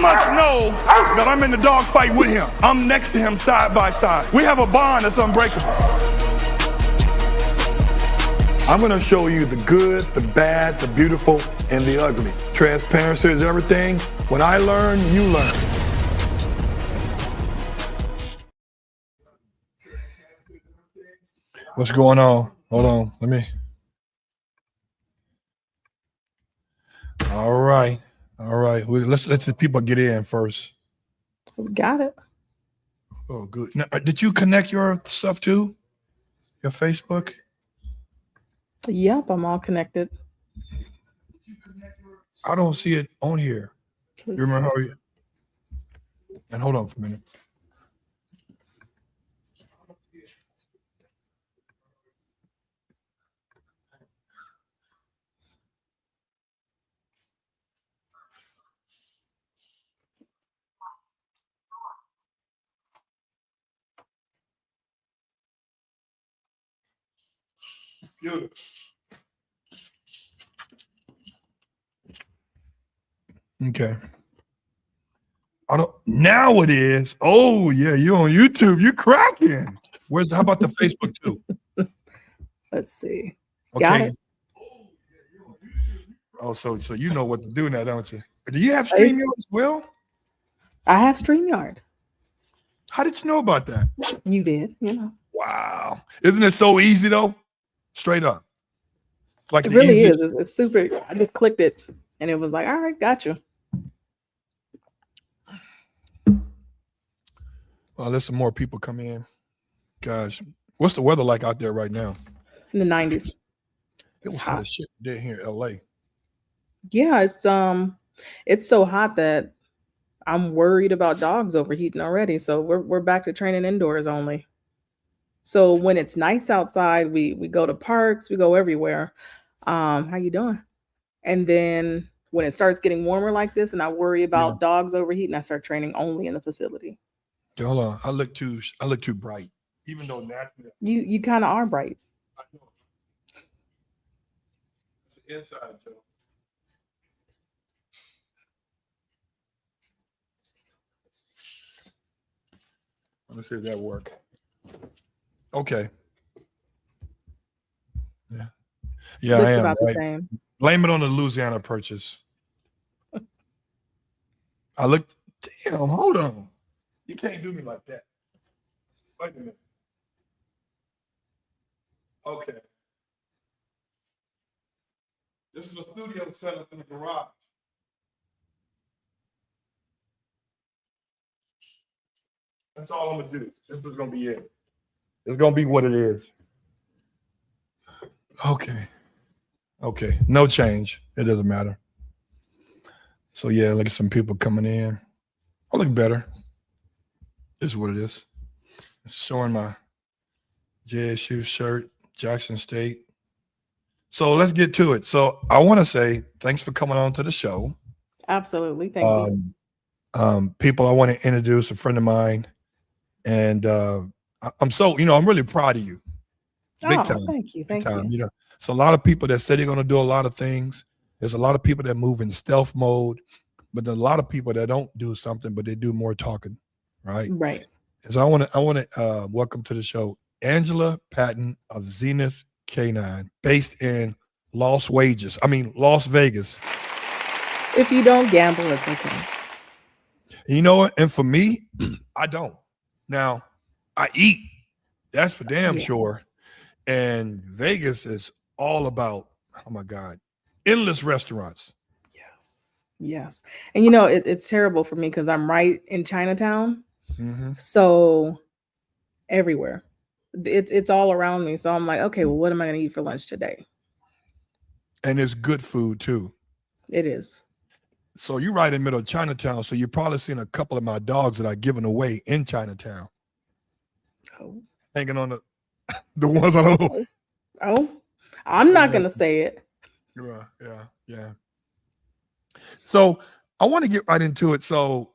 must know that I'm in the dog fight with him. I'm next to him side by side. We have a bond that's unbreakable. I'm gonna show you the good, the bad, the beautiful, and the ugly. Transparency is everything. When I learn, you learn. What's going on? Hold on, let me. All right. Let's let the people get in first. We got it. Oh, good. Now, did you connect your stuff too? Your Facebook? Yep, I'm all connected. I don't see it on here. You remember how you? And hold on for a minute. Beautiful. Okay. I don't. Now it is. Oh yeah, you on YouTube? You cracking? Where's? How about the Facebook too? Let's see. Okay. Got it. Oh, so you know what to do now, don't you? Do you have StreamYard as well? I have StreamYard. How did you know about that? You did, you know. Wow. Isn't it so easy though? Straight up. Like it the really easiest. is. It's super. I just clicked it and it was like, all right, got you. Well, there's some more people come in. Gosh, what's the weather like out there right now? In the 90s. It was hot as shit down here in LA. Yeah, it's so hot that I'm worried about dogs overheating already. So we're back to training indoors only. So when it's nice outside, we go to parks, we go everywhere. How you doing? And then when it starts getting warmer like this and I worry about dogs overheating, I start training only in the facility. Hold on. I look too bright. Even though naturally you kind of are bright. I know. It's the inside, Joe. Let me see if that work. Okay. Yeah, I am. About the same. Blame it on the Louisiana purchase. I looked. Damn, hold on. You can't do me like that. Wait a minute. Okay. This is a studio set up in the garage. That's all I'm gonna do. This is gonna be it. It's gonna be what it is. Okay. No change. It doesn't matter. So yeah, look at some people coming in. I look better. This is what it is. It's showing my JSU shirt, Jackson State. So let's get to it. So I want to say thanks for coming on to the show. Absolutely. Thank you. People, I want to introduce a friend of mine. And I'm so, I'm really proud of you. Big time. Thank you. Thank you. You know, so a lot of people that say they're going to do a lot of things. There's a lot of people that move in stealth mode, but there's a lot of people that don't do something, but they do more talking, right? Right. And so I want to welcome to the show Angela Patton of Zenith K9, based in Las Vegas. If you don't gamble, it's okay. You know what? And for me, I don't. Now, I eat. That's for damn sure. And Vegas is all about, oh my God, endless restaurants. Yes. And it's terrible for me because I'm right in Chinatown. Mm-hmm. So everywhere. It's all around me. So I'm like, okay, well, what am I going to eat for lunch today? And it's good food too. It is. So you're right in the middle of Chinatown. So you've probably seen a couple of my dogs that I've given away in Chinatown. Oh. Hanging on the ones I don't know. Oh, I'm not going to say it. Yeah. So I want to get right into it. So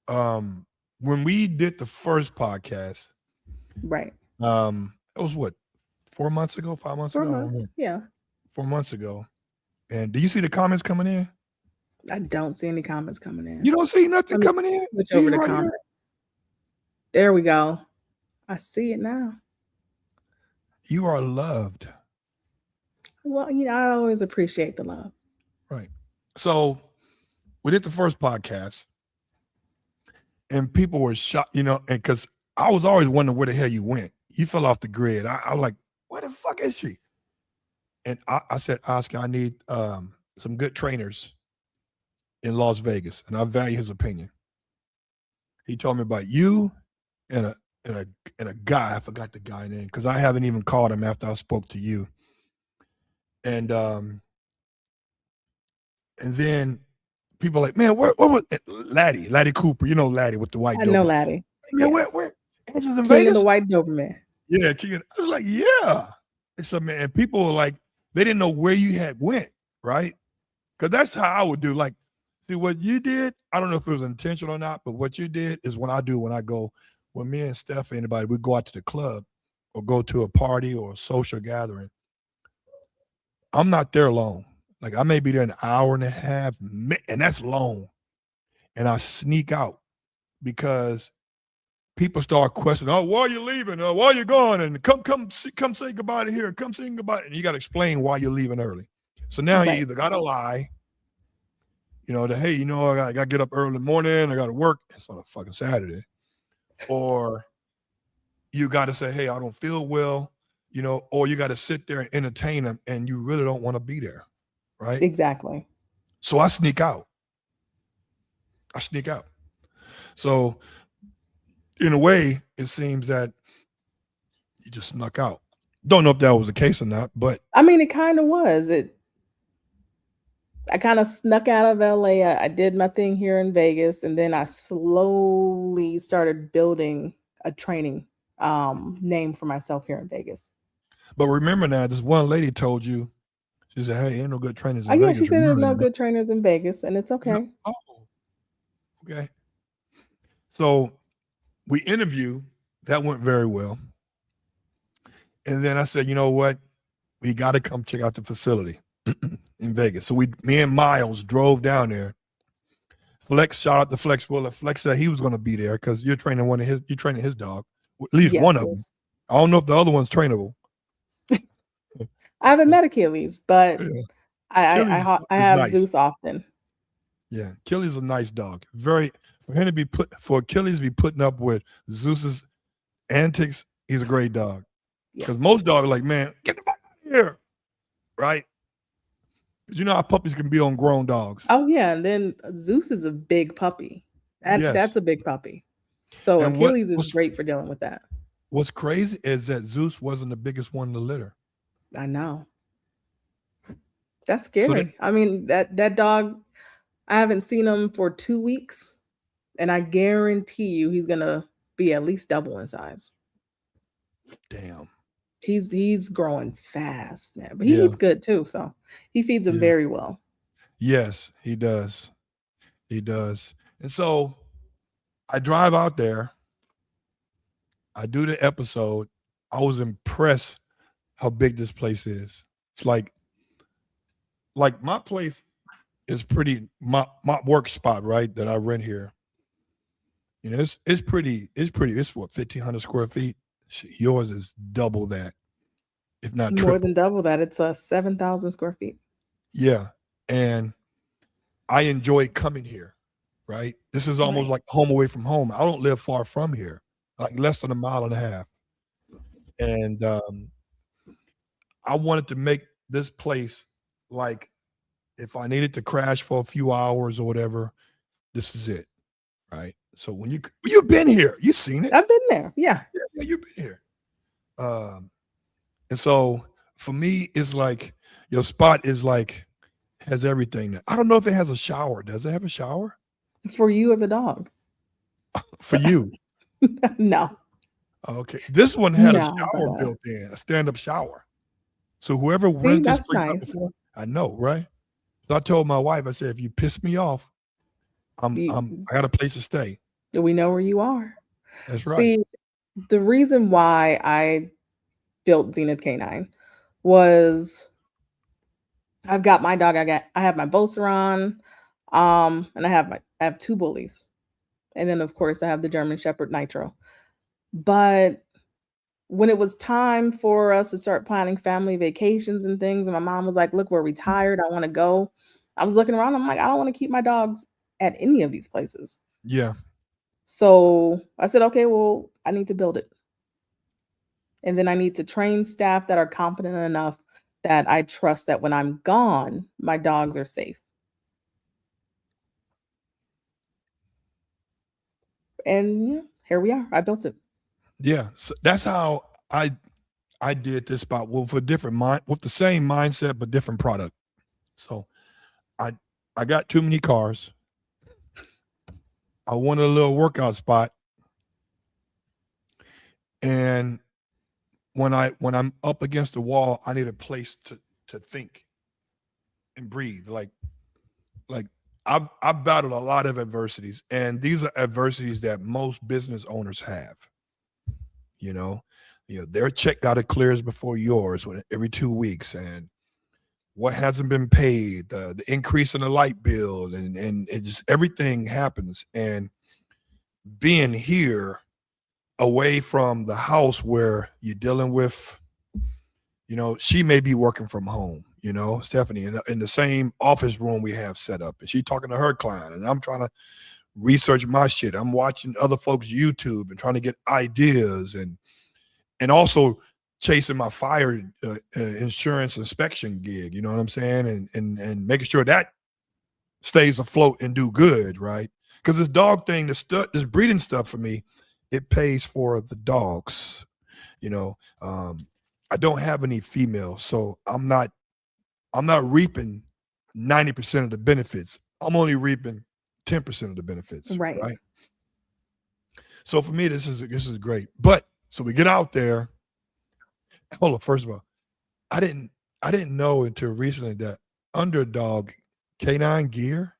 when we did the first podcast, right. It was what, 4 months ago, 5 months ago? 4 months. Yeah. 4 months ago. And do you see the comments coming in? I don't see any comments coming in. You don't see nothing Let me coming in? switch He's over to right here. comments. There we go. I see it now. You are loved. Well, I always appreciate the love. Right. So we did the first podcast and people were shocked, and because I was always wondering where the hell you went. You fell off the grid. I was like, where the fuck is she? And I said, Oscar, I need some good trainers in Las Vegas, and I value his opinion. He told me about you and a guy. I forgot the guy name because I haven't even called him after I spoke to you. And then people are like, man, where was Laddie Cooper? You know Laddie with the white I know Doberman. Laddie. Man, Yes. where Angela's in King Vegas? of the White Doberman. Yeah, King. I was like, yeah. And so, man, people were like, they didn't know where you had went, right? Because that's how I would do. Like, see what you did. I don't know if it was intentional or not, but what you did is when I go, when me and Steph, anybody, we go out to the club or go to a party or a social gathering. I'm not there alone. Like I may be there an hour and a half, and that's long. And I sneak out because people start questioning, oh, why are you leaving? Why are you going? And come say goodbye to here. Come say goodbye. And you got to explain why you're leaving early. So now you either got to lie, that, hey, I got to get up early in the morning. I got to work. It's on a fucking Saturday. Or you got to say, hey, I don't feel well, or you got to sit there and entertain them and you really don't want to be there. Right? Exactly. So I sneak out. So in a way, it seems that you just snuck out. Don't know if that was the case or not, but I mean, it kind of was. I kind of snuck out of LA. I did my thing here in Vegas, and then I slowly started building a training name for myself here in Vegas. But remember now, this one lady told you, she said, hey, ain't no good trainers in Oh, yeah, Vegas. she said there's no Remember that. good trainers in Vegas, and it's okay. Oh, okay. So we interviewed. That went very well. And then I said, you know what? We got to come check out the facility in Vegas. So me and Miles drove down there. Flex, shout out to Flex Willer. Flex said he was going to be there because you're training his dog, at least one of them. I don't know if the other one's trainable. I haven't met Achilles, but yeah. I have nice. Zeus often. Yeah, Achilles is a nice dog. For Achilles to be putting up with Zeus's antics, he's a great dog. Because most dogs are like, man, get the fuck out of here, right? You know how puppies can be on grown dogs. Oh yeah, and then Zeus is a big puppy. That's a big puppy. So and Achilles is great for dealing with that. What's crazy is that Zeus wasn't the biggest one in the litter. I know. That's scary. I mean, that dog, I haven't seen him for 2 weeks, and I guarantee you he's gonna be at least double in size. Damn. He's growing fast now, but he eats good too, so he feeds him very well. Yes, he does. He does. And so I drive out there. I do the episode. I was impressed how big this place is. It's like my place is pretty, my work spot, right, that I rent here. It's pretty. It's what, 1,500 square feet? Yours is double that, if not triple. More than double that. It's 7,000 square feet. Yeah. And I enjoy coming here, right? This is almost like home away from home. I don't live far from here, like less than a mile and a half. And I wanted to make this place like, if I needed to crash for a few hours or whatever, this is it, right? So when you've been here, you've seen it. I've been there, yeah, you've been here. And so for me, it's like your spot is like has everything. I don't know if it has a shower. Does it have a shower? For you or the dog? For you? No. Okay, this one had a shower built in, a stand-up shower. So whoever rented this place out before, I know, right? So I told my wife, I said, if you piss me off, I got a place to stay. We know where you are. That's right. See, the reason why I built Zenith Canine was I've got my dog. I have my Beauceron. And I have two bullies. And then of course I have the German Shepherd Nitro. But when it was time for us to start planning family vacations and things, and my mom was like, "Look, we're retired. I want to go." I was looking around. I'm like, I don't want to keep my dogs at any of these places. Yeah. So I said, okay, well, I need to build it. And then I need to train staff that are competent enough that I trust that when I'm gone, my dogs are safe. And yeah, here we are. I built it. Yeah. So that's how I did this spot with a different mind, with the same mindset but different product. So I I got too many cars. I wanted a little workout spot, and when I'm up against the wall, I need a place to think and breathe. Like I've battled a lot of adversities, and these are adversities that most business owners have. You know, their check got to clears before yours every 2 weeks, and what hasn't been paid, the increase in the light bill, and it just everything happens. And being here away from the house where you're dealing with, she may be working from home, Stephanie, in the same office room we have set up, and she talking to her client, and I'm trying to research my shit. I'm watching other folks' YouTube and trying to get ideas, and also chasing my fire insurance inspection gig. You know what I'm saying? And making sure that stays afloat and do good, right? Because this dog thing, this breeding stuff for me, it pays for the dogs. I don't have any females, so I'm not reaping 90% of the benefits. I'm only reaping 10% of the benefits, Right. right? So for me, this is great. But so we get out there. Hold on, first of all, I didn't know until recently that Underdog canine gear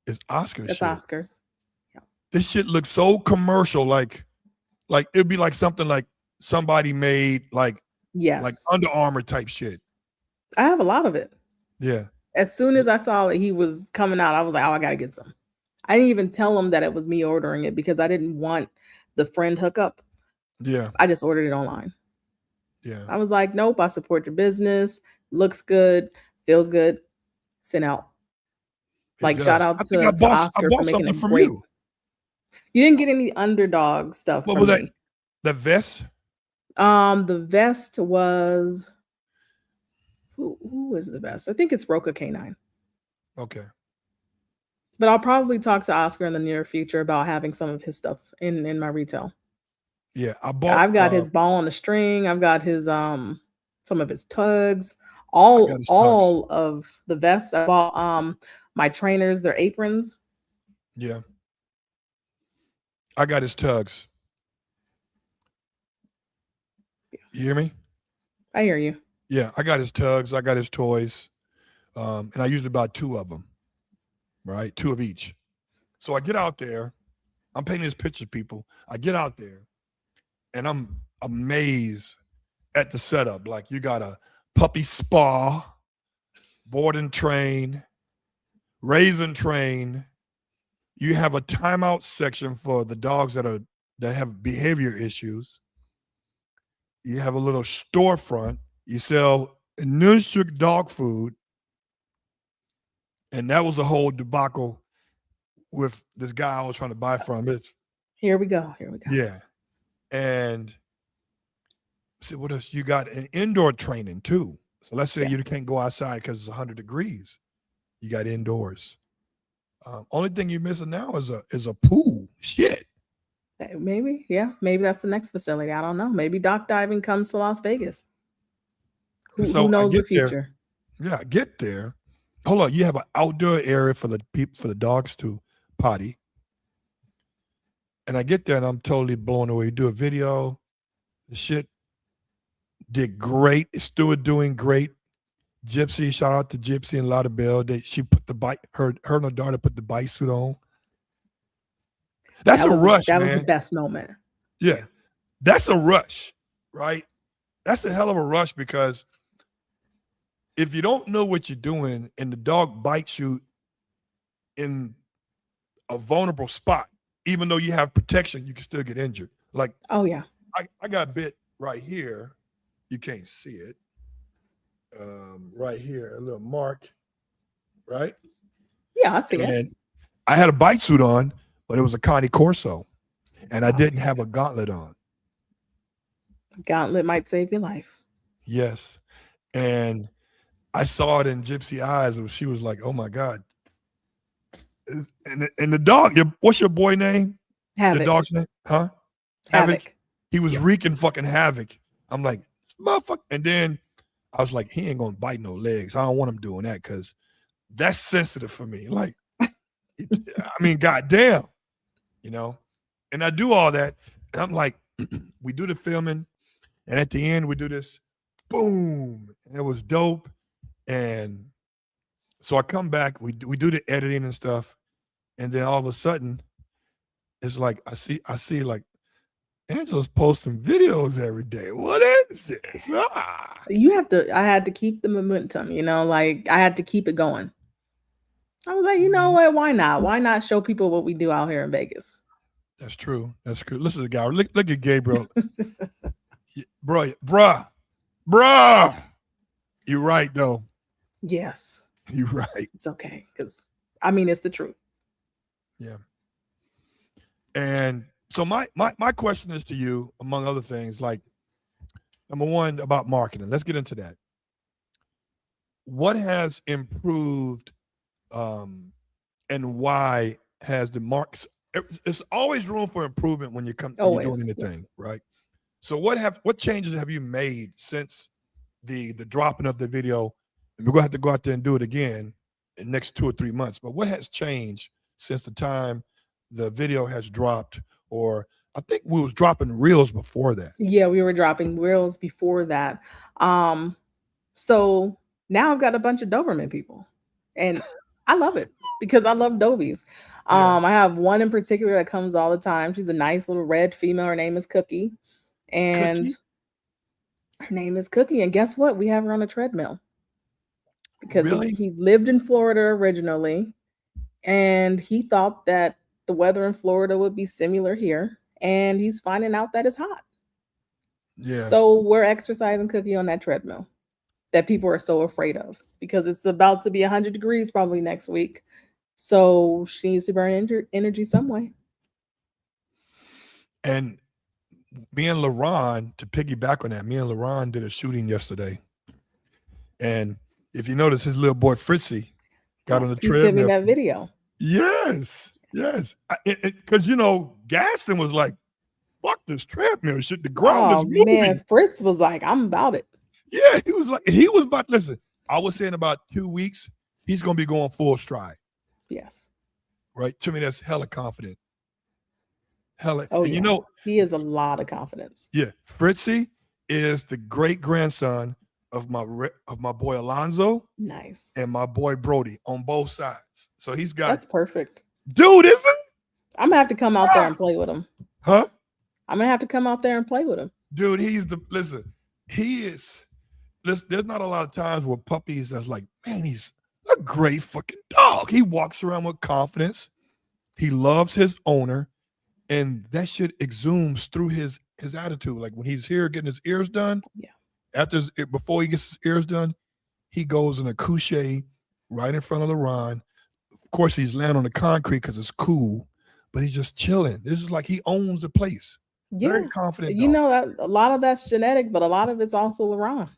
is Oscar That's shit. Oscars. Yeah. This shit looks so commercial, like it'd be like something like somebody made like Yes. Under Armour type shit. I have a lot of it. Yeah. As soon as I saw that he was coming out, I was like, oh, I got to get some. I didn't even tell him that it was me ordering it because I didn't want the friend hookup. Yeah. I just ordered it online. Yeah. I was like, nope, I support your business. Looks good, feels good. Sent out. Like, shout out to Oscar for making it great. You didn't get any Underdog stuff from was that? me. The vest? The vest was who was the best? I think it's Roca Canine. Okay. But I'll probably talk to Oscar in the near future about having some of his stuff in my retail. Yeah, I've got his ball on the string. I've got his some of his tugs. All of the vest. I bought my trainers, their aprons. Yeah. I got his tugs. You hear me? I hear you. Yeah, I got his tugs. I got his toys. And I usually buy 2 of them, right? 2 of each. So I get out there. I'm painting his pictures, people. I get out there, and I'm amazed at the setup. Like, you got a puppy spa, board and train, raise and train. You have a timeout section for the dogs that have behavior issues. You have a little storefront. You sell nurtured dog food. And that was a whole debacle with this guy I was trying to buy from. Here we go. Yeah. And see, what else? You got an indoor training too. So let's say you can't go outside because it's 100 degrees. You got indoors. Only thing you're missing now is a pool. Shit. Maybe, yeah. Maybe that's the next facility. I don't know. Maybe dock diving comes to Las Vegas. Who knows the future? Yeah, get there. Hold on. You have an outdoor area for the dogs to potty. And I get there and I'm totally blown away. You do a video. The shit did great. Stuart doing great. Gypsy, shout out to Gypsy and Lauderdale. She put the bike, her and her daughter put the bike suit on. That was the best moment. Yeah. That's a rush, right? That's a hell of a rush, because if you don't know what you're doing and the dog bites you, in a vulnerable spot. Even though you have protection, you can still get injured. Like Oh yeah. I got bit right here. You can't see it. Right here, a little mark, right? Yeah, I see it. And I had a bite suit on, but it was a Conti Corso, and I didn't Okay. have a gauntlet on. Gauntlet might save your life. Yes. And I saw it in Gypsy eyes, and she was like, "Oh my God!" And the dog, what's your boy name? Your Havoc. dog's name? Huh? Havoc. Havoc. He was Yeah. wreaking fucking havoc. I'm like, motherfucker. And then I was like, he ain't gonna bite no legs. I don't want him doing that because that's sensitive for me. Like, I mean, goddamn, you know. And I do all that, and I'm like, we do the filming, and at the end we do this, boom, and it was dope. And so I come back, we do the editing and stuff, and then all of a sudden, it's like I see like Angela's posting videos every day. What is this? Ah. I had to keep the momentum, like I had to keep it going. I was like, you know Mhm. what? Why not? Why not show people what we do out here in Vegas? That's true. That's true. Listen to the guy. Look at Gabriel. Bruh. You're right, though. Yes, You're right. it's okay because I mean it's the truth. Yeah. And so my question is to you, among other things, like number one, about marketing. Let's get into that. What has improved and why has the marks it's always room for improvement when when you're doing Always. Yeah. anything, right? So what changes have you made since the dropping of the video? And we're gonna have to go out there and do it again in the next 2 or 3 months. But what has changed since the time the video has dropped? Or I think we was dropping reels before that. Yeah, we were dropping reels before that. Um, so now I've got a bunch of Doberman people, and I love it because I love Dobies. Yeah. I have one in particular that comes all the time. She's a nice little red female. Her name is Cookie, and Cookie? And guess what? We have her on a treadmill because he Really? he lived in Florida originally, and he thought that the weather in Florida would be similar here, and he's finding out that it's hot. Yeah. So we're exercising Cookie on that treadmill that people are so afraid of because it's about to be 100 degrees probably next week. So she needs to burn energy some way. And me and LaRon, to piggyback on that, me and LaRon did a shooting yesterday. And if you notice, his little boy Fritzy got on the He sent me treadmill. that video. Yes. Because, Gaston was like, fuck this treadmill shit. The ground is Oh moving. man, Fritz was like, I'm about it. Yeah, he was about, listen, I was saying about 2 weeks, he's going to be going full stride, Yes. right? To me, that's hella confident. Hella. Oh And yeah. He has a lot of confidence. yeah, Fritzy is the great grandson of my boy Alonzo Nice. and my boy Brody on both sides. So he's got, That's perfect. dude, isn't? I'm gonna have to come out there and play with him. Huh? I'm gonna have to come out there and play with him. Dude, he is. There's not a lot of times where puppies that's like, man, he's a great fucking dog. He walks around with confidence. He loves his owner, and that shit exudes through his attitude. Like when he's here getting his ears done, Yeah. before he gets his ears done, he goes in a couche right in front of LaRon. Of course, he's laying on the concrete because it's cool, but he's just chilling. This is like he owns the place. Yeah. Very confident You dog. know that a lot of that's genetic, but a lot of it's also LaRon.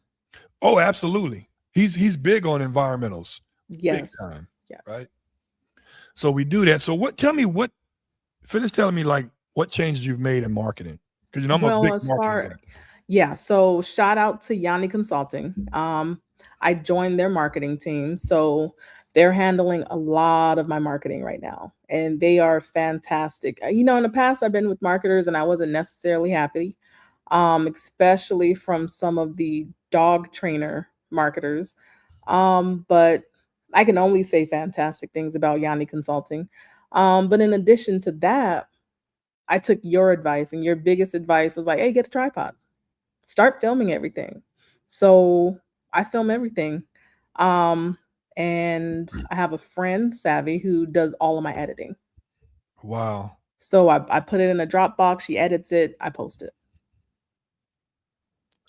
Oh, absolutely. He's big on environmentals. Big Yes. time. Yes. Right. So we do that. So finish telling me like what changes you've made in marketing. Because I'm a big marketing guy. Yeah, so shout out to Yanni Consulting. I joined their marketing team, so they're handling a lot of my marketing right now, and they are fantastic. In the past, I've been with marketers, and I wasn't necessarily happy, especially from some of the dog trainer marketers. But I can only say fantastic things about Yanni Consulting. But in addition to that, I took your advice, and your biggest advice was like, hey, get a tripod. Start filming everything. So I film everything. Um, and I have a friend, Savvy, who does all of my editing. Wow. So I put it in a Dropbox. She edits it. I post it.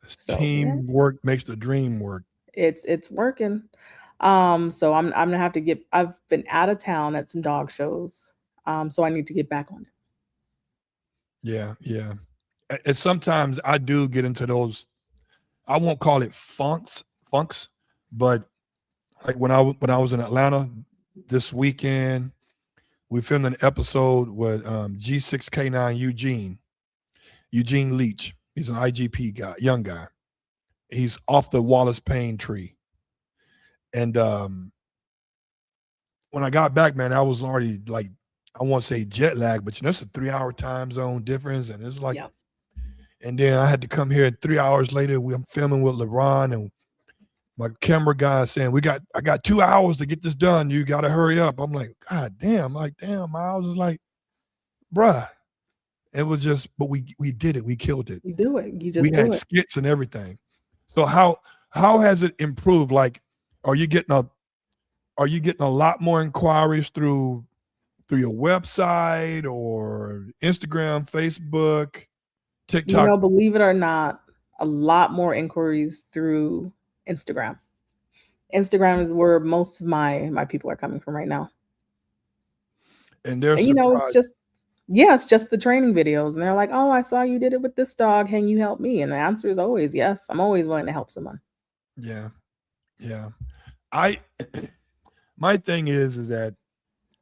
So yeah, Teamwork makes the dream work. it's working. So I'm gonna have to get. I've been out of town at some dog shows. So I need to get back on it. Yeah, yeah. And sometimes I do get into those. I won't call it funks, but like when I was in Atlanta this weekend, we filmed an episode with G6K9 Eugene Leach. He's an IGP guy, young guy. He's off the Wallace Payne tree. And when I got back, man, I was already like, I won't say jet lag, but it's a 3 hour time zone difference. And it's like, Yep. and then I had to come here 3 hours later. I'm filming with LeBron and my camera guy saying, I got 2 hours to get this done. You got to hurry up. I'm like, God damn. Like, damn, Miles is like, bruh. It was just, but we did it. We killed it. You do it. You We just do had it. skits and everything. So how has it improved? Like, are you getting a lot more inquiries through your website or Instagram, Facebook, You TikTok? know, believe it or not, a lot more inquiries through Instagram. Instagram is where most of my people are coming from right now. And they're And you know, it's surprised. just the training videos. And they're like, oh, I saw you did it with this dog. Can you help me? And the answer is always yes. I'm always willing to help someone. Yeah. Yeah. I my thing is that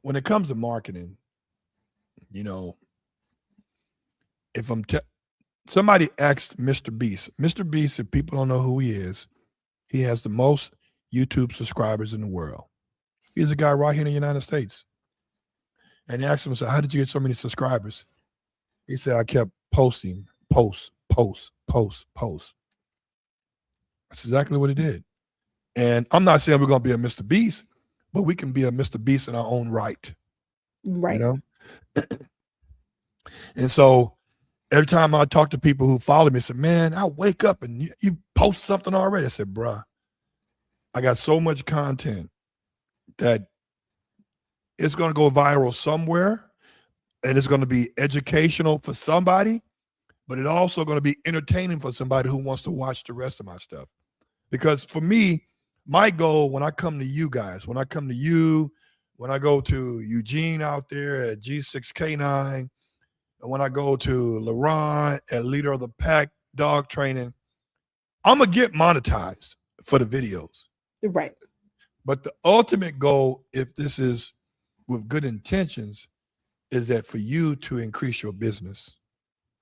when it comes to marketing, you know, if somebody asked Mr. Beast. Mr. Beast, if people don't know who he is, he has the most YouTube subscribers in the world. He's a guy right here in the United States. And they asked him, so how did you get so many subscribers? He said, I kept posting, post. That's exactly what he did. And I'm not saying we're going to be a Mr. Beast, but we can be a Mr. Beast in our own right, you Right. know? And so every time I talk to people who follow me, I said, man, I wake up and you post something already. I said, bruh, I got so much content that it's going to go viral somewhere and it's going to be educational for somebody, but it's also going to be entertaining for somebody who wants to watch the rest of my stuff. Because for me, my goal when I come to you guys, when I come to you, when I go to Eugene out there at G6K9, and when I go to LaRon at Leader of the Pack dog training, I'm going to get monetized for the videos. Right. But the ultimate goal, if this is with good intentions, is that for you to increase your business.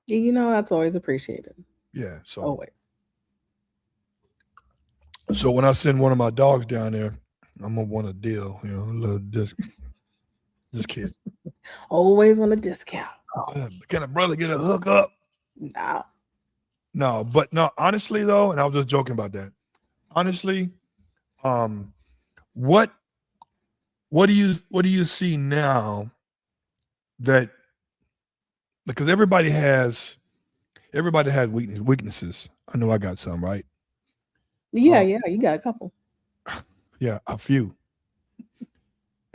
You know, that's always appreciated. Yeah. So Always. So when I send one of my dogs down there, I'm gonna want a deal, a little just kidding. Always want a discount. Can a brother get a hookup? No. But honestly though, and I was just joking about that. Honestly, what do you see now that, because everybody has weaknesses. I know I got some, right? Yeah, you got a couple. Yeah, a few.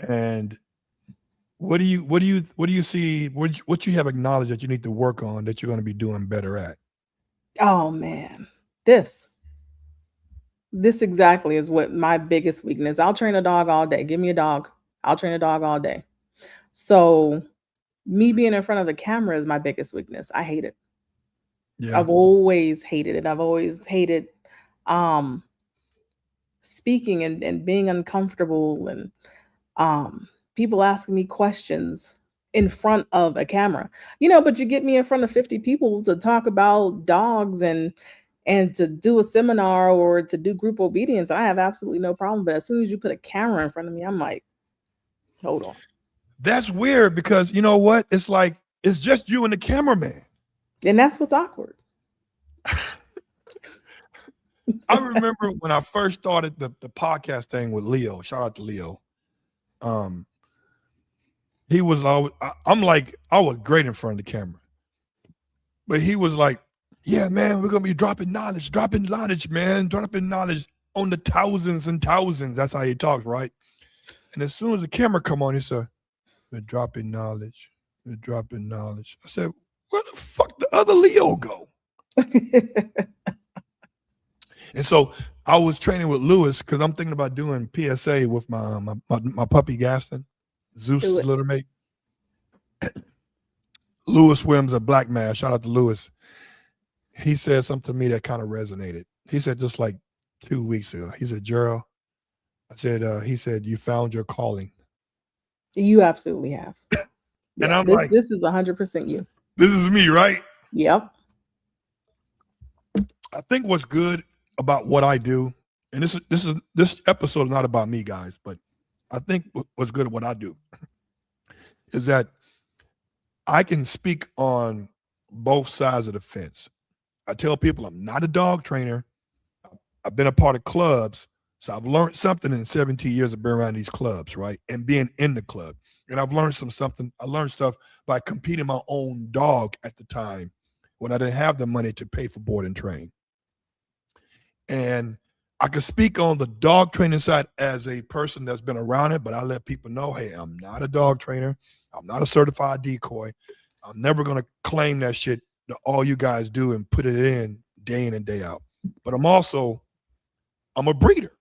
And what do you see? What you have acknowledged that you need to work on that you're going to be doing better at? Oh man, this exactly is what my biggest weakness. I'll train a dog all day. Give me a dog. I'll train a dog all day. So me being in front of the camera is my biggest weakness. I hate it. Yeah. I've always hated it. I've always hated speaking and being uncomfortable and people asking me questions in front of a camera. But you get me in front of 50 people to talk about dogs and to do a seminar or to do group obedience, I have absolutely no problem. But as soon as you put a camera in front of me, I'm like, hold on. That's weird because you know what? It's like it's just you and the cameraman. And that's what's awkward. I remember when I first started the podcast thing with Leo. Shout out to Leo. He was always, I was great in front of the camera. But he was like, yeah, man, we're going to be dropping knowledge, man, dropping knowledge. on the thousands and thousands. That's how he talks, right? And as soon as the camera come on, he said, "We're dropping knowledge. We're dropping knowledge." I said, "Where the fuck the other Leo go?" And so I was training with Lewis because I'm thinking about doing PSA with my puppy Gaston, Do Zeus's it. little mate. Lewis swims a black man. Shout out to Lewis. He said something to me that kind of resonated. He said just like 2 weeks ago. He said, "Gerald," I said, he said, "You found your calling." You absolutely have. And Yeah, I'm this like, this is 100% you. this is me, right? Yep. I think what's good about what I do, and this episode is not about me, guys, but I think what's good at what I do is that I can speak on both sides of the fence. I tell people I'm not a dog trainer. I've been a part of clubs, so I've learned something in 17 years of being around these clubs, right? And being in the club. And I've learned something. I learned stuff by competing my own dog at the time when I didn't have the money to pay for board and train. And I can speak on the dog training side as a person that's been around it, but I let people know, hey, I'm not a dog trainer. I'm not a certified decoy. I'm never going to claim that shit that all you guys do and put it in and day out. But I'm a breeder.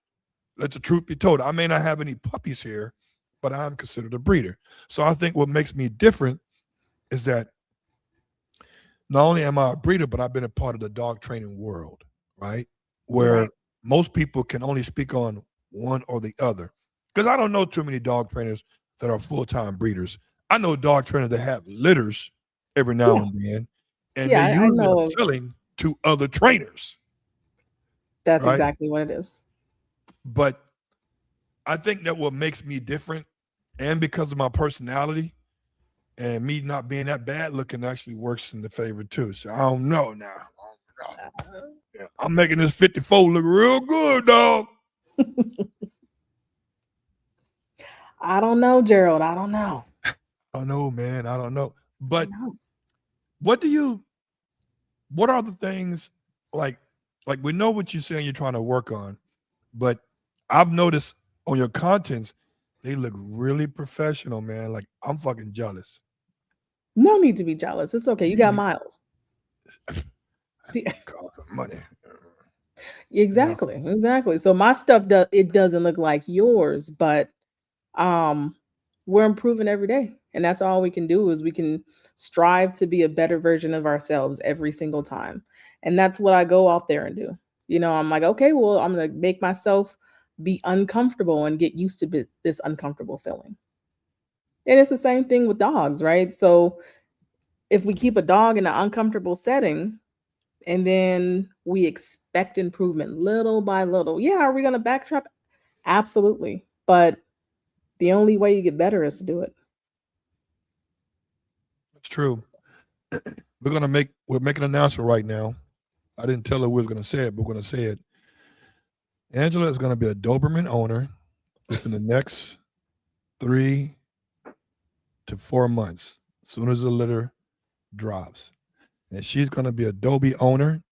Let the truth be told. I may not have any puppies here, but I'm considered a breeder. So I think what makes me different is that not only am I a breeder, but I've been a part of the dog training world, right? Where Right. most people can only speak on one or the other. Because I don't know too many dog trainers that are full-time breeders. I know dog trainers that have litters every now Yeah. and then, and they Yeah, I usually know are of selling to other trainers, that's right? exactly what it is. But I think that what makes me different, and because of my personality and me not being that bad looking, actually works in the favor too. So I don't know now. I don't know. Yeah, I'm making this 54 look real good, dog. I don't know, Gerald. I don't know. I don't know, man. I don't know. I don't But know. what what are the things like we know what you're saying you're trying to work on, but I've noticed on your contents, they look really professional, man. Like I'm fucking jealous. No need to be jealous. It's okay. You got miles. God, money. You know, Exactly. Exactly. So my stuff doesn't look like yours, but um we're improving every day. And that's all we can do is we can strive to be a better version of ourselves every single time. And that's what I go out there and do. I'm like, okay, well, I'm going to make myself be uncomfortable and get used to this uncomfortable feeling. And it's the same thing with dogs, right? So if we keep a dog in an uncomfortable setting and then we expect improvement little by little, yeah, are we going to backtrack? Absolutely. But the only way you get better is to do it. it's true. We're making an announcement right now. I didn't tell her we was gonna say it, but we're gonna say it. Angela is gonna be a Doberman owner within the next 3 to 4 months, as soon as the litter drops. And she's gonna be a Dobie owner.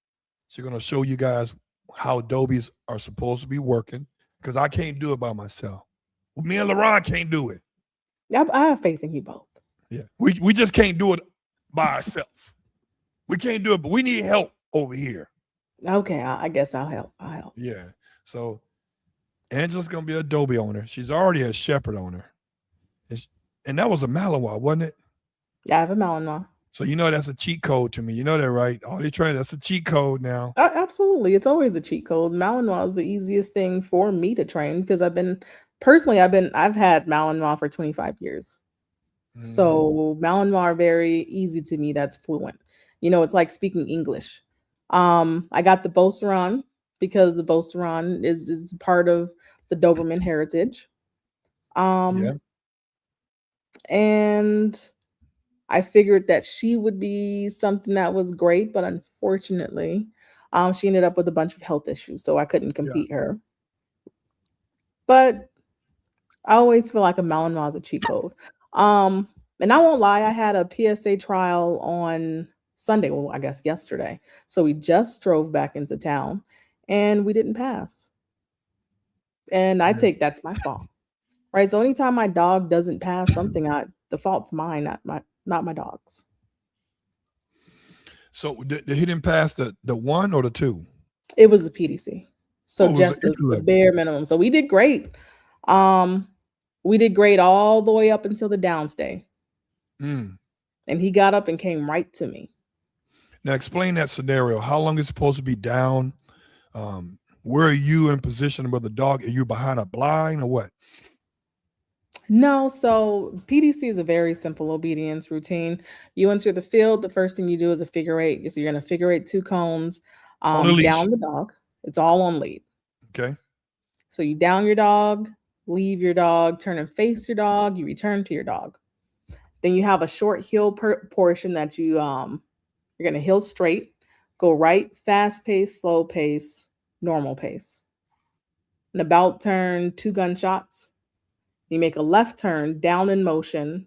She's gonna show you guys how Dobies are supposed to be working. Because I can't do it by myself. Well, me and LaRon can't do it. I have faith in you both. Yeah. We just can't do it by ourselves. We can't do it, but we need help over here. Okay, I guess I'll help. I'll help. Yeah. So Angela's gonna be a Adobe owner. She's already a Shepherd owner. And that was a Malinois, wasn't it? Yeah, I have a Malinois. So you know that's a cheat code to me. You know that, right? All these trainers, that's a cheat code now. Absolutely, it's always a cheat code. Malinois is the easiest thing for me to train because I've had Malinois for 25 years. So Malinois are very easy to me. That's fluent. It's like speaking English. I got the Beauceron because the Beauceron is part of the Doberman heritage. Yeah. Um, and I figured that she would be something that was great, but unfortunately, she ended up with a bunch of health issues, so I couldn't Yeah. compete her. But I always feel like a Malinois is a cheat code. Um, and I won't lie, I had a PSA trial on Sunday, well, I guess yesterday. So we just drove back into town and we didn't pass. And I Yeah. take that's my fault. Right. So anytime my dog doesn't pass something, the fault's mine, not my dog's. So he didn't pass the one or the two? It was a PDC. So Oh, it was an just entry the level. bare minimum. So we did great. Um, we did great all the way up until the downstay. Mm. And he got up and came right to me. Now explain that scenario. How long is it supposed to be down? Where are you in position with the dog? Are you behind a blind or what? No, so PDC is a very simple obedience routine. You enter the field, the first thing you do is a figure eight. So you're going to figure eight two cones, On the leash. down the dog. It's all on lead. Okay. So you down your dog, leave your dog, turn and face your dog, you return to your dog. Then you have a short heel portion that you're going to heel straight, go right, fast pace, slow pace, normal pace. An about turn, 2 gunshots. You make a left turn, down in motion,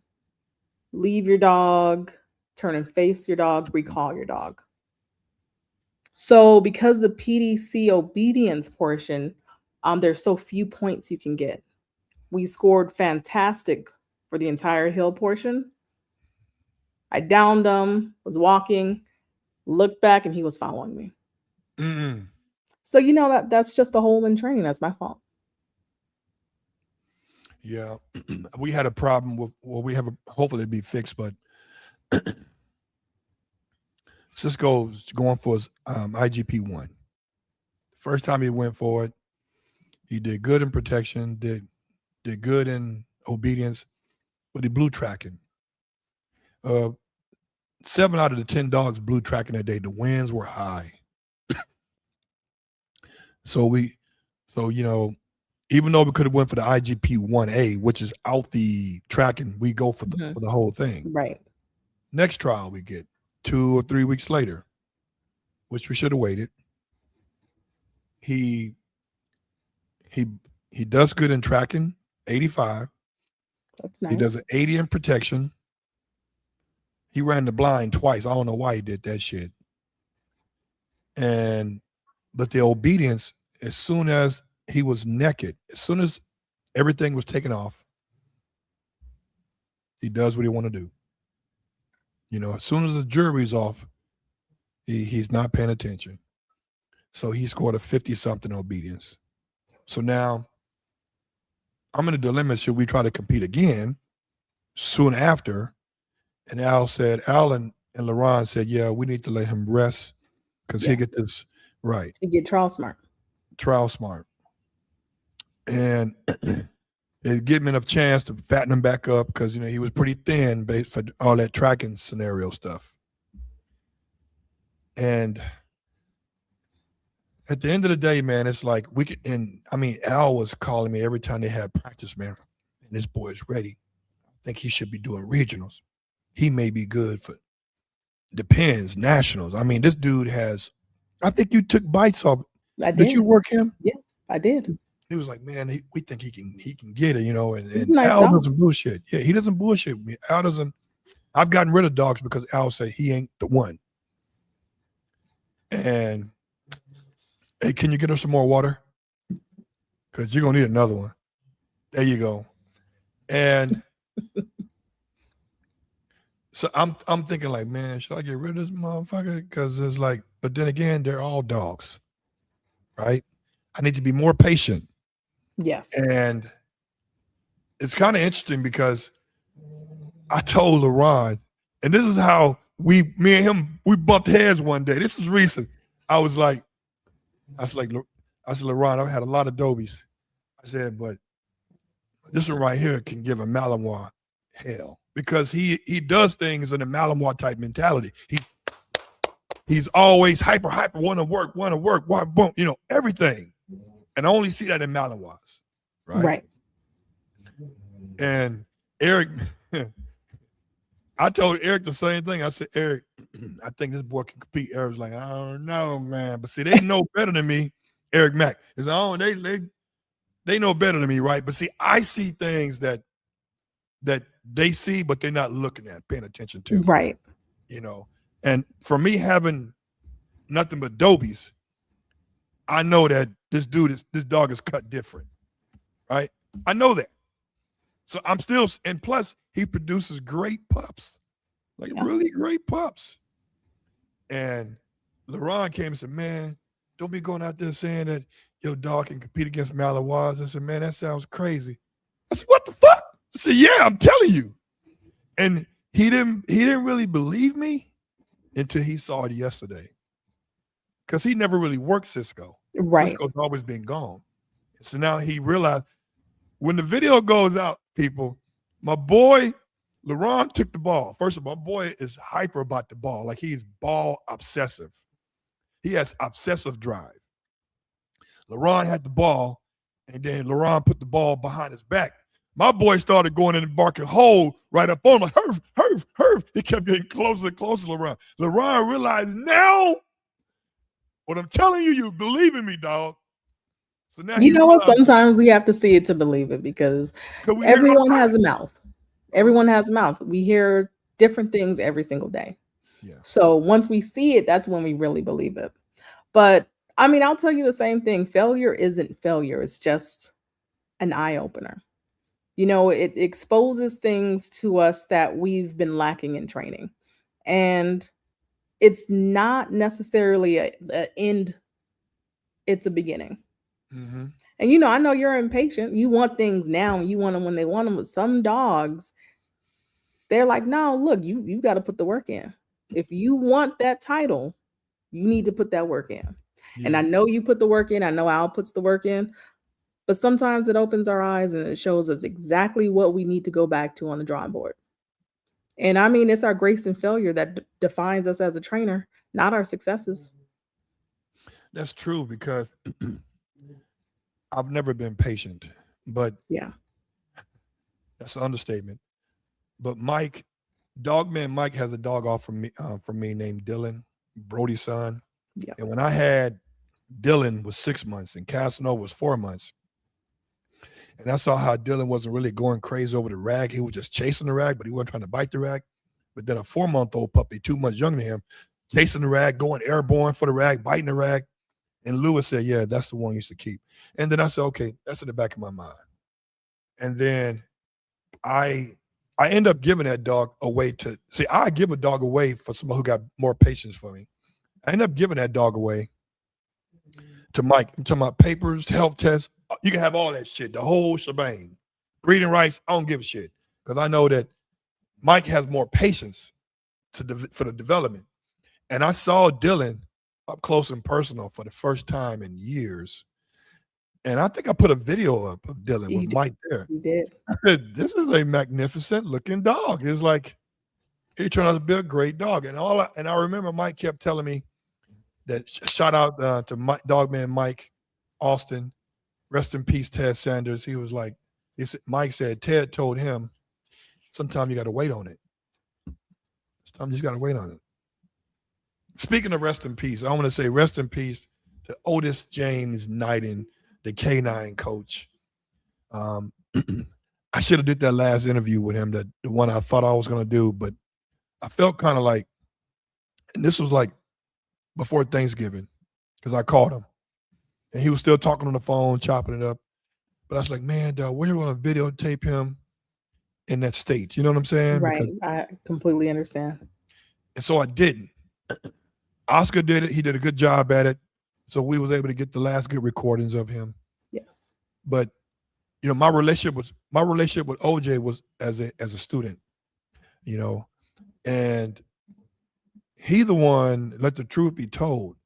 leave your dog, turn and face your dog, recall your dog. So because the PDC obedience portion, there's so few points you can get. We scored fantastic for the entire hill portion. I downed him, was walking, looked back, and he was following me. Mm-mm. So that's just a hole in training. That's my fault. Yeah. We had a problem with, well, we have hopefully it'll be fixed, but Cisco's going for his IGP-1. First time he went for it, he did good in protection, did good in obedience, but he blew tracking. 7 out of the 10 dogs blew tracking that day. The winds were high. So even though we could have went for the IGP-1A, which is out the tracking, we go for the whole thing. Right. Next trial we get 2 or 3 weeks later, which we should have waited. He does good in tracking, 85. That's nice. He does an 80 in protection. He ran the blind twice. I don't know why he did that shit. But the obedience, as soon as he was naked, as soon as everything was taken off, he does what he want to do. As soon as the jury's off, he's not paying attention. So he scored a 50-something obedience. So now I'm in a dilemma. Should we try to compete again soon after? And Al and LaRon said, yeah, we need to let him rest because he'll get this right. You get trial smart. And it gave him enough chance to fatten him back up because, he was pretty thin based for all that tracking scenario stuff. And at the end of the day, man, it's like Al was calling me every time they had practice, man. And this boy is ready. I think he should be doing regionals. He may be good for, depends, nationals. This dude I think you took bites off. I did. Did you work him? Yeah, I did. He was like, man, we think he can get it, and nice Al dog. doesn't bullshit. Yeah, he doesn't bullshit with me. Al doesn't. I've gotten rid of dogs because Al said he ain't the one. And hey, can you get us some more water? Because you're gonna need another one. There you go. And so I'm thinking like, man, should I get rid of this motherfucker? Because it's like, but then again, they're all dogs, right? I need to be more patient. Yes. And it's kind of interesting because I told LaRon, and this is how me and him, we bumped heads one day. This is recent. I said, LaRon, I've had a lot of Dobies. I said, but this one right here can give a Malinois hell because he does things in a Malinois type mentality. He's always hyper, want to work, boom, everything. And I only see that in Malinois, right? And Eric, I told Eric the same thing. I said, Eric, I think this boy can compete. Eric's like, I don't know, man. But see, they know better than me. Eric Mack is they know better than me, right? But see, I see things that they see, but they're not looking at, paying attention to. Right. And for me having nothing but Dobies, I know that this dog is cut different. right? I know that. So I'm still, and plus he produces great pups, like Yeah. really great pups. And LeRon came and said, man, don't be going out there saying that your dog can compete against Malinois. I said, man, that sounds crazy. I said, what the fuck? I said, yeah, I'm telling you. And he didn't really believe me until he saw it yesterday. Because he never really worked Cisco. Right. Cisco's always been gone. So now he realized when the video goes out, people, my boy LeRon took the ball. First of all, my boy is hyper about the ball. Like he's ball obsessive. He has obsessive drive. LeRon had the ball, and then LeRon put the ball behind his back. My boy started going in and barking hold right up on him, like, Herf, Herf, Herf. He kept getting closer and closer to LeRon. LeRon realized now what I'm telling you, you believe in me, dog. So now You he know what? realized Sometimes we have to see it to believe it because because we hear it all everyone the has time. a mouth. Everyone has a mouth. We hear different things every single day. Yeah. So once we see it, that's when we really believe it. But I mean, I'll tell you the same thing. Failure isn't failure, it's just an eye opener. You know, it exposes things to us that we've been lacking in training. And it's not necessarily a end, it's a beginning. Mm-hmm. And you know, I know you're impatient. You want things now and you want them when they want them. But some dogs, they're like, no, look, you got to put the work in. If you want that title, you need to put that work in. And Yeah. I know you put the work in. I know Al puts the work in. But sometimes it opens our eyes and it shows us exactly what we need to go back to on the drawing board. And I mean, it's our grace and failure that defines us as a trainer, not our successes. That's true because I've never been patient, but Yeah. that's an understatement. But Mike has a dog off from me named Dylan, Brody's son. Yeah. And when I had Dylan was 6 months and Casanova was 4 months, and I saw how Dylan wasn't really going crazy over the rag. He was just chasing the rag, but he wasn't trying to bite the rag. But then a 4-month-old puppy, 2 months younger than him, chasing the rag, going airborne for the rag, biting the rag. And Lewis said, yeah, that's the one you should keep. And then I said, okay, that's in the back of my mind. And then I I end up giving that dog away to see. I give a dog away for someone who got more patience for me. I end up giving that dog away to Mike. I'm talking about papers, health tests. You can have all that shit, the whole shebang. Breeding rights, I don't give a shit because I know that Mike has more patience for the development. And I saw Dylan up close and personal for the first time in years. And I think I put a video up of Dylan with You did. Mike there. You did. I said, this is a magnificent looking dog. It's like he turned out to be a great dog. And I remember Mike kept telling me that shout out to Dogman Mike Austin, rest in peace, Ted Sanders. He was like, Mike said Ted told him, sometimes you got to wait on it. Sometimes you just got to wait on it. Speaking of rest in peace, I want to say rest in peace to Otis James Knighton, the K9 coach. I should have did that last interview with him, the one I thought I was going to do, but I felt kind of like, and this was like before Thanksgiving, because I called him, and he was still talking on the phone, chopping it up. But I was like, man, dog, we're going to videotape him in that state. You know what I'm saying? Right. Because, I completely understand. and so I didn't. Oscar did it. He did a good job at it. So we was able to get the last good recordings of him. Yes. But you know, my relationship with OJ was as a student, you know, and he the one, let the truth be told,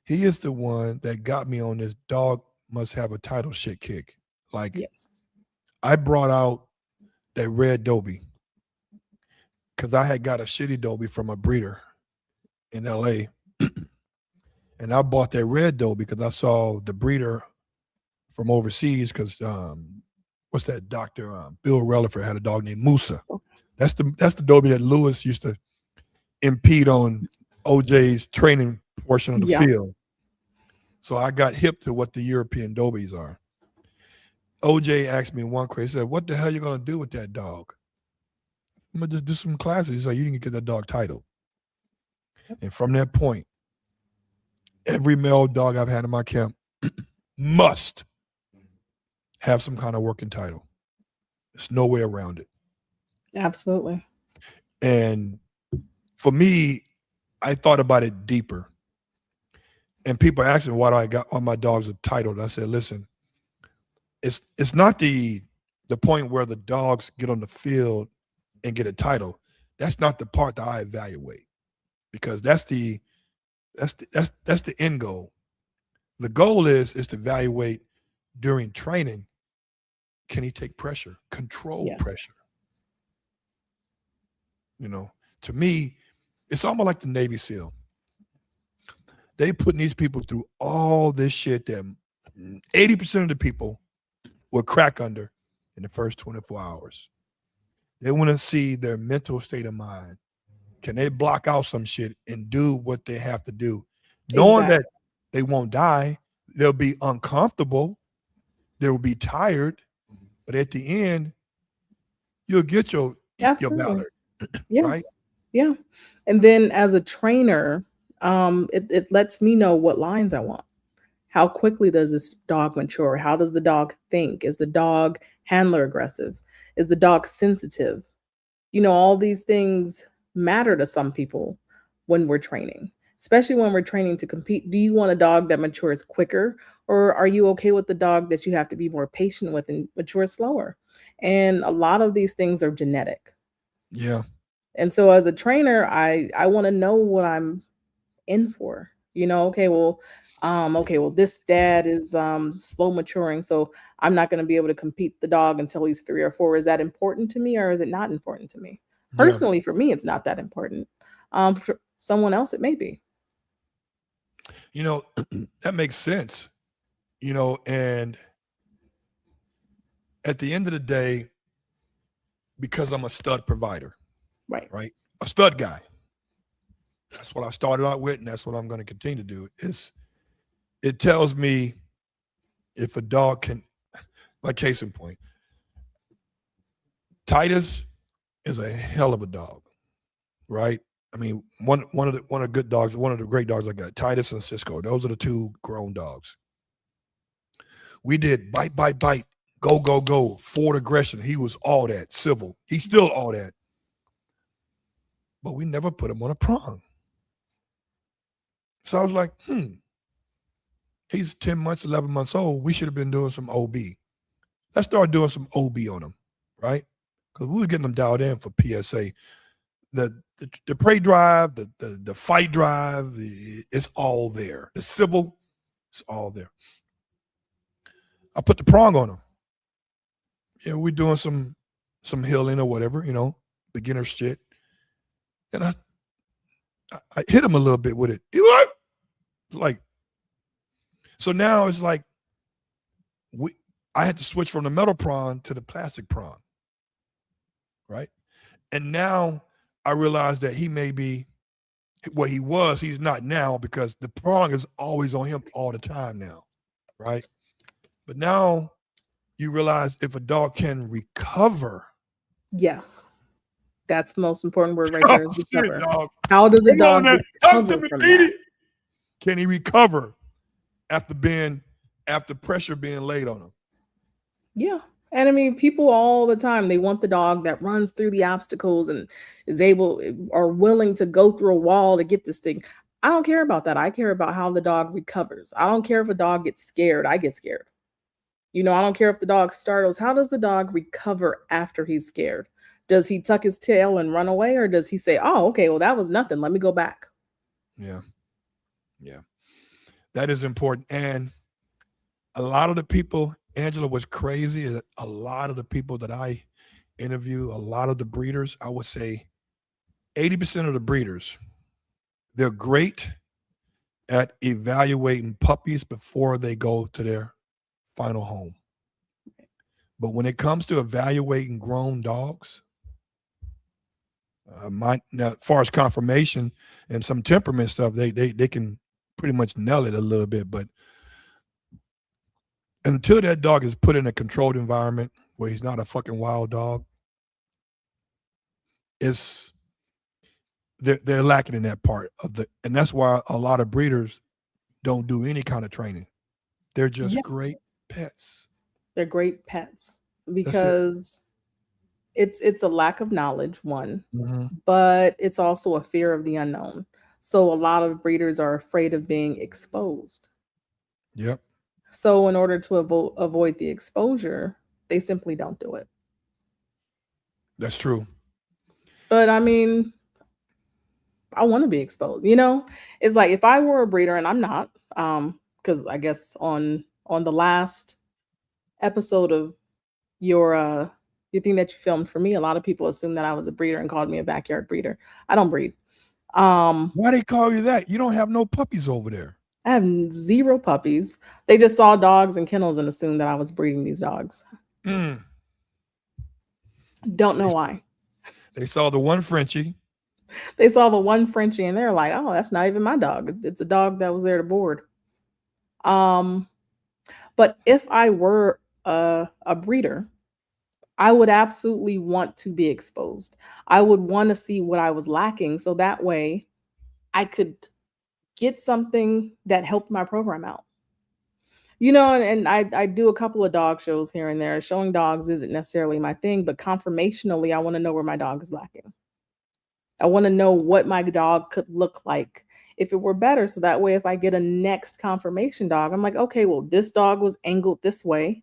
he is the one that got me on this dog must have a title shit kick. Like Yes. I brought out that red Dobie because I had got a shitty Dobie from a breeder in LA. And I bought that red Dobie because I saw the breeder from overseas because what's that doctor? Bill Relaford had a dog named Musa. That's the Dobie that Lewis used to impede on OJ's training portion of the field. So I got hip to what the European Dobies are. OJ asked me one question. He said, what the hell are you going to do with that dog? I'm going to just do some classes. He said, you didn't get that dog titled. And from that point, every male dog I've had in my camp must have some kind of working title. There's no way around it. Absolutely. And for me, I thought about it deeper. And people ask me why do I got all my dogs are titled. I said, listen, it's not the point where the dogs get on the field and get a title. That's not the part that I evaluate because that's the end goal. The goal is to evaluate during training. Can he take pressure, control Yes. pressure? To me, it's almost like the Navy SEAL. They putting these people through all this shit that 80% of the people will crack under in the first 24 hours. They want to see their mental state of mind. Can they block out some shit and do what they have to do? Knowing that they won't die, they'll be uncomfortable, they will be tired, but at the end, you'll get your ballot. Yeah. Right? Yeah. And then as a trainer, it lets me know what lines I want. How quickly does this dog mature? How does the dog think? Is the dog handler aggressive? Is the dog sensitive? All these things matter to some people when we're training, especially when we're training to compete. Do you want a dog that matures quicker, or are you okay with the dog that you have to be more patient with and mature slower? And a lot of these things are genetic. Yeah. And so as a trainer, I want to know what I'm in for. This dad is slow maturing, so I'm not going to be able to compete the dog until he's 3 or 4. Is that important to me, or is it not important to me? Yeah. Personally, for me, it's not that important. For someone else, it may be. That makes sense. And at the end of the day, because I'm a stud provider, Right. A stud guy. That's what I started out with, and that's what I'm going to continue to do. It tells me if a dog can, like case in point, Titus is a hell of a dog, right? I mean, one of the good dogs, one of the great dogs I got, Titus and Cisco. Those are the two grown dogs. We did bite, go, go, go, forward aggression. He was all that, civil. He's still all that. But we never put him on a prong. So I was like, he's 10 months, 11 months old. We should have been doing some OB. Let's start doing some OB on him, right? Because we were getting them dialed in for PSA. The prey drive, the fight drive, it's all there. The civil, it's all there. I put the prong on him. We're doing some healing or whatever, beginner shit. And I hit him a little bit with it. He like, so now it's like I had to switch from the metal prong to the plastic prong, right? And now I realized that he may be what he was. He's not now because the prong is always on him all the time now, right? But now you realize if a dog can recover. Yes. That's the most important word right there. Is recover. Shit, how does a dog recover from that? Can he recover after pressure being laid on him? Yeah. And I mean, people all the time, they want the dog that runs through the obstacles and is able or willing to go through a wall to get this thing. I don't care about that. I care about how the dog recovers. I don't care if a dog gets scared. I get scared. I don't care if the dog startles. How does the dog recover after he's scared? Does he tuck his tail and run away, or does he say, oh, okay, well, that was nothing. Let me go back. Yeah. Yeah. That is important. And a lot of the people, Angela, was crazy. That a lot of the people that I interview, a lot of the breeders, I would say 80% of the breeders, they're great at evaluating puppies before they go to their final home. But when it comes to evaluating grown dogs, now, as far as conformation and some temperament stuff, they can pretty much nail it a little bit. But until that dog is put in a controlled environment where he's not a fucking wild dog, they're lacking in that part and that's why a lot of breeders don't do any kind of training. They're just great pets. They're great pets That's it. because it's a lack of knowledge, one, Hmm. but it's also a fear of the unknown. So a lot of breeders are afraid of being exposed. Yep. So in order to avoid the exposure, they simply don't do it. That's true. But I mean, I want to be exposed. It's like if I were a breeder and I'm not, because I guess on the last episode of your your thing that you filmed for me, a lot of people assumed that I was a breeder and called me a backyard breeder. I don't breed. Why they call you that? You don't have no puppies over there. I have zero puppies. They just saw dogs and kennels and assumed that I was breeding these dogs. Mm. Don't know They, why. they saw the one Frenchie. They saw the one Frenchie and they're like, "Oh, that's not even my dog. It's a dog that was there to board." Um, but if I were a breeder, I would absolutely want to be exposed. I would want to see what I was lacking so that way I could get something that helped my program out. And I do a couple of dog shows here and there. Showing dogs isn't necessarily my thing, but conformationally, I want to know where my dog is lacking. I want to know what my dog could look like if it were better. So that way, if I get a next conformation dog, I'm like, okay, well, this dog was angled this way.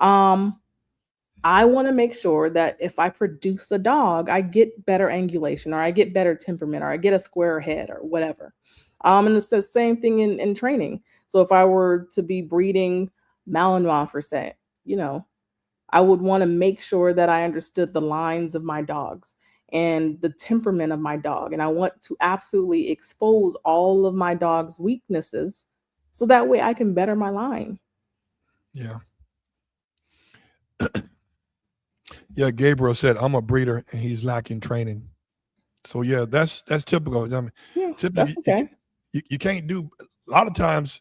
I want to make sure that if I produce a dog, I get better angulation or I get better temperament or I get a square head or whatever. And it's the same thing in training. So if I were to be breeding Malinois for say, I would want to make sure that I understood the lines of my dogs and the temperament of my dog. And I want to absolutely expose all of my dog's weaknesses so that way I can better my line. Yeah. Yeah. Gabriel said, I'm a breeder and he's lacking training. So yeah, that's typical. I mean, Yeah, typically that's okay. you can't do a lot of times.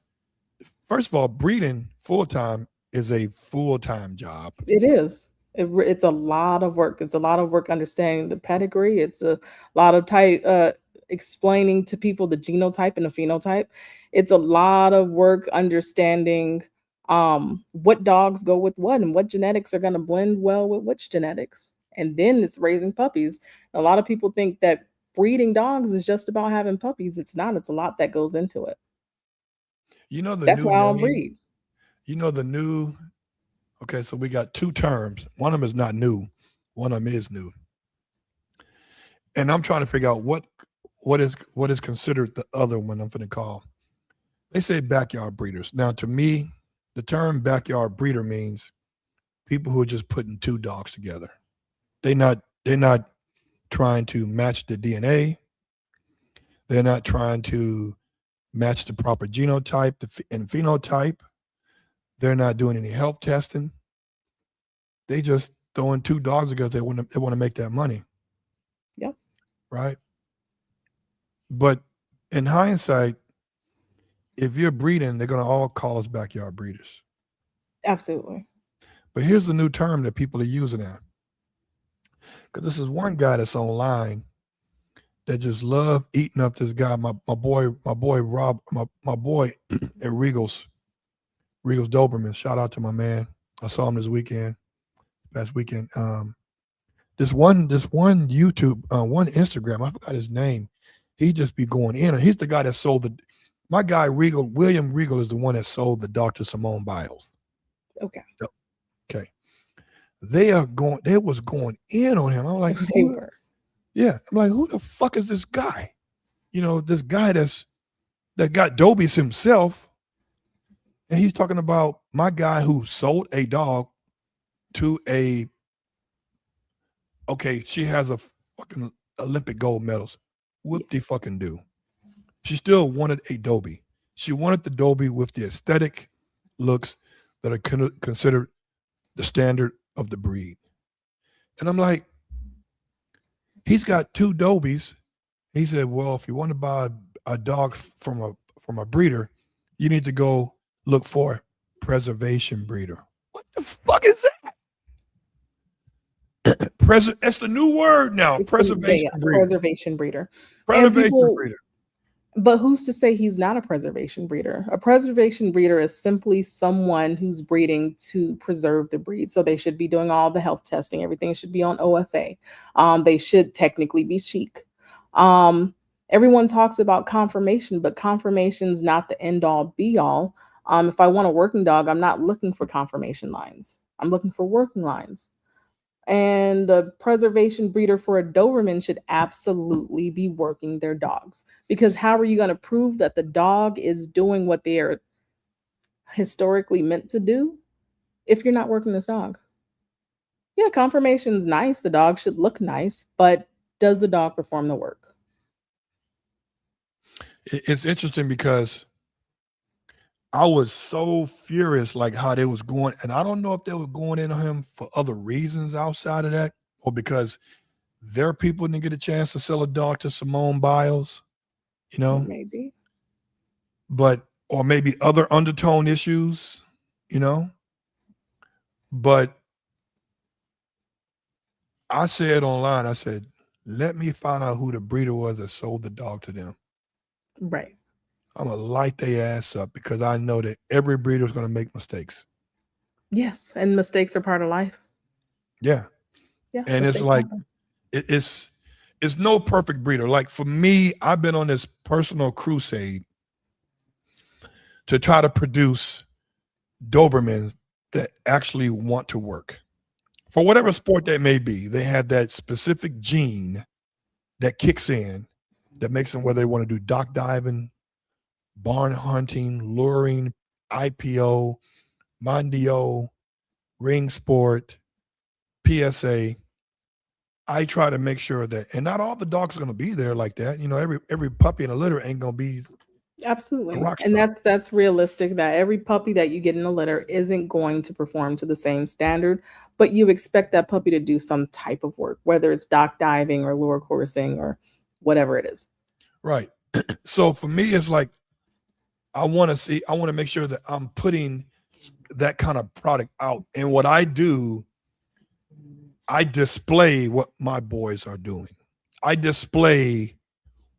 First of all, breeding full time is a full time job. It is. It's a lot of work. It's a lot of work understanding the pedigree. It's a lot of explaining to people the genotype and the phenotype. It's a lot of work understanding what dogs go with what and what genetics are going to blend well with which genetics. And then it's raising puppies. A lot of people think that breeding dogs is just about having puppies. It's not. It's a lot that goes into it. You know the That's new why I don't name. breed. You know the new. Okay, so we got two terms. One of them is not new. One of them is new. And I'm trying to figure out what is considered the other one I'm going to call. They say backyard breeders. Now, to me, the term backyard breeder means people who are just putting two dogs together. They're not trying to match the DNA. They're not trying to match the proper genotype and phenotype. They're not doing any health testing. They just throwing two dogs together. They want to make that money, Yep. right? But in hindsight, if you're breeding, they're going to all call us backyard breeders. Absolutely. But here's the new term that people are using now. Because this is one guy that's online that just love eating up this guy, my boy Rob, my boy at Regal's Doberman. Shout out to my man. I saw him past weekend. This one YouTube, one Instagram, I forgot his name. He just be going in, and he's the guy that sold my guy William Regal is the one that sold the Dr. Simone Biles. Okay. Okay. They was going in on him. I'm like, They were. Yeah. I'm like, who the fuck is this guy? This guy that got Dobies himself. And he's talking about my guy who sold a dog to she has a fucking Olympic gold medals. Whoop de fucking do. She still wanted a Dobie. She wanted the Dobie with the aesthetic looks that are considered the standard of the breed. And I'm like, he's got two Dobies. He said, well, if you want to buy a dog from a breeder, you need to go look for a preservation breeder. What the fuck is that? That's the new word now. It's Preservation breeder. Preservation breeder. Preservation breeder. But who's to say he's not a preservation breeder? A preservation breeder is simply someone who's breeding to preserve the breed. So they should be doing all the health testing. Everything should be on OFA. They should technically be chic. Um, Everyone talks about conformation, but conformation's not the end all be all. If I want a working dog, I'm not looking for conformation lines. I'm looking for working lines. And the preservation breeder for a Doberman should absolutely be working their dogs. Because how are you going to prove that the dog is doing what they are historically meant to do if you're not working this dog? Yeah, conformation's nice. The dog should look nice, but does the dog perform the work? It's interesting because I was so furious, like how they was going, and I don't know if they were going in on him for other reasons outside of that, or because their people didn't get a chance to sell a dog to Simone Biles, you know, Maybe. but or maybe other undertone issues, you know. But I said online, I said, let me find out who the breeder was that sold the dog to them. Right. I'm gonna light their ass up because I know that every breeder is gonna make mistakes. Yes. And mistakes are part of life. Yeah. Yeah. And it's Mistakes like happen. it's no perfect breeder. Like for me, I've been on this personal crusade to try to produce Dobermans that actually want to work. For whatever Right. sport that may be, they have that specific gene that kicks in that makes them whether they want to do dock diving, barn hunting, luring, IPO, Mondio, ring sport, PSA. I try to make sure that, and not all the dogs are going to be there like that. You know, every puppy in a litter ain't going to be a Absolutely. rock And star. that's realistic that every puppy that you get in a litter isn't going to perform to the same standard, but you expect that puppy to do some type of work, whether it's dock diving or lure coursing or whatever it is. Right. So for me, it's like I want to make sure that I'm putting that kind of product out. And what I do, I display what my boys are doing. I display